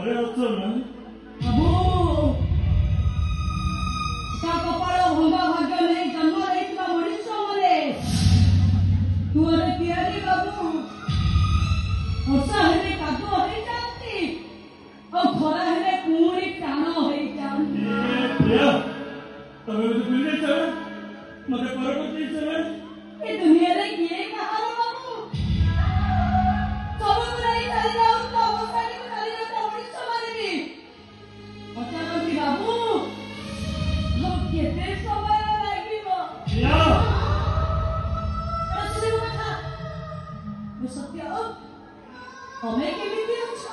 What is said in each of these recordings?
ଘରେ ଅଛ ନା? ବାବୁ ତା କପାଳ ଭଙ୍ଗା ଭାଗ୍ୟ ନେଇ ଜନ୍ମ ନେଇଥିବା ମଣିଷ ମାନେ ତୁଅରେ ତିଆରି ବାବୁ ବର୍ଷା ହେଲେ କାଦୁଅ ହେଇଯାଆନ୍ତି ଆଉ ଖରା ହେଲେ ପୁଣି ଟାଣ ହେଇଯାଆନ୍ତି। ତମେ ମତେ ଭୁଲି ଯାଇଛ? ମତେ ପର କରିଦେଇଛ ନା? ଏ ଦୁନିଆରେ କିଏ କାହାର ବାବୁ ସବୁ ଗୁଡ଼ାଇ ଚାଲି ଯାଉଥିବା ଅବସ୍ଥାକୁ ଚାଲି ଯାଉଥିବା ମଣିଷ ମାନେ ବି ପଚାରନ୍ତି ବାବୁ ଆଉ କେତେ ସମୟ ଲାଗିବ? ସତ୍ୟ ତମେ କେମିତି ଅଛ?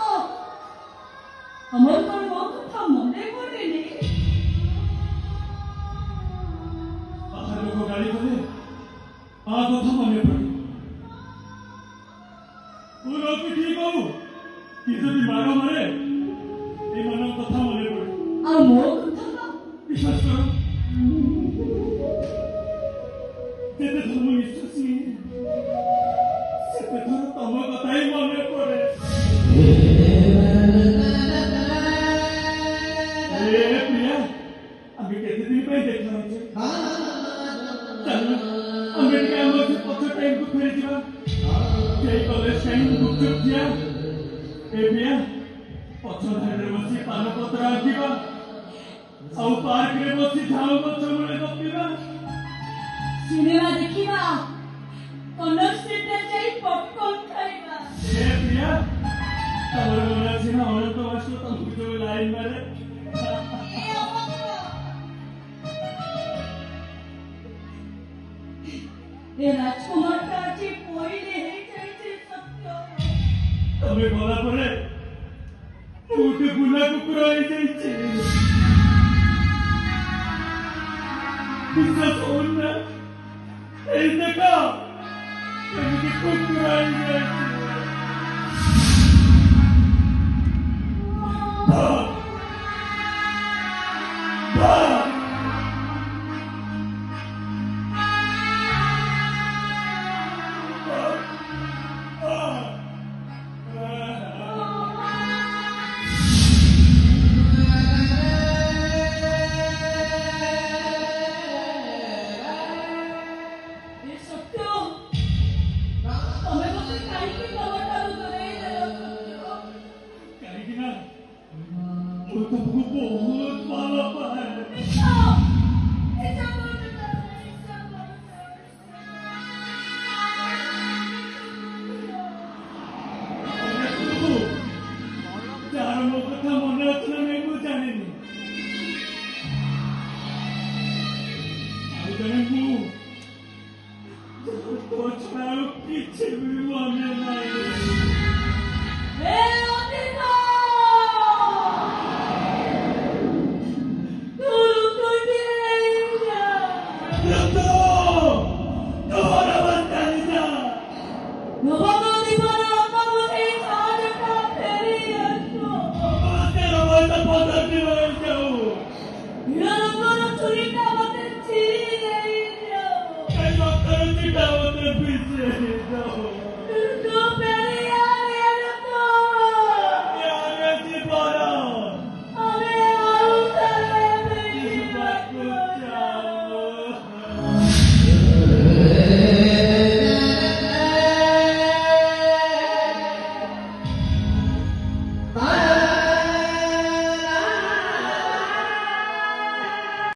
ତମର କଣ ମୋ କଥା ମନେ ପଡେନି? ବାହାର ଲୋକ ଗାଳି କଲେ ଆ କଥା ମନେ ପଡେ। ଠିକ ହବୁ କି ଯଦି ମାଡ଼ ମାରେ ଏମାନଙ୍କ କଥା ମନେ ପଡେ। ଆଉ ମୋ କଥା ବିଶ୍ୱାସ କର ଯେତେ ଥର ମୁଁ ନିଶ୍ୱାସ ନିଏ ସେତେ ଥର ତମ କଥା ହିଁ ମନେ ପଡେ। ପ୍ରିୟା ଆମେ କେତେ ଦିନ ପାଇଁ ଦେଖା ହେଇଛେ? ଚାଲ ଆମେ ଟିକେ ଆମର ସେ ପଛ ଟାଇମକୁ ଫେରିଯିବା। ସେଇ କଲେଜ ଟାଇମ ଗୁପଚୁପ ଖିଆ ଏ ପ୍ରିୟା ପଛ ଧାରରେ ବସି ପାନପତ୍ର ଆଙ୍କିବା ଆଉ ପାର୍କରେ ବସି ଝାଉ ଗଛ ମୂଳେ ଗପିବା, ସିନେମା ଦେଖିବା, କନର ଷ୍ଟ୍ରିଟରେ ଯାଇ ପପକର୍ନ ଖାଇବା। ପ୍ରିୟା ତମର ମନେ ଅଛି ନା ଅନନ୍ତ ମାଷ୍ଟର ତମକୁ ଯୋଉ ଲାଇନ ମାରେ? ଏ ରାଜକୁମାରଟା ଆଜି ପଇଲେ ହେଇଯାଇଛି ସତ୍ୟ। ତମେ ଗଲା ପରେ ମୁଁ ଗୋଟେ ବୁଲା କୁକୁର ହେଇଯାଇଛି। ବିଶ୍ୱାସ ହଉନି ନା? ଏଇ ଦେଖ ଏମିତି କୁକୁର ହେଇଯାଇଛି। କିଛି ବି ମନେ ନାହିଁ।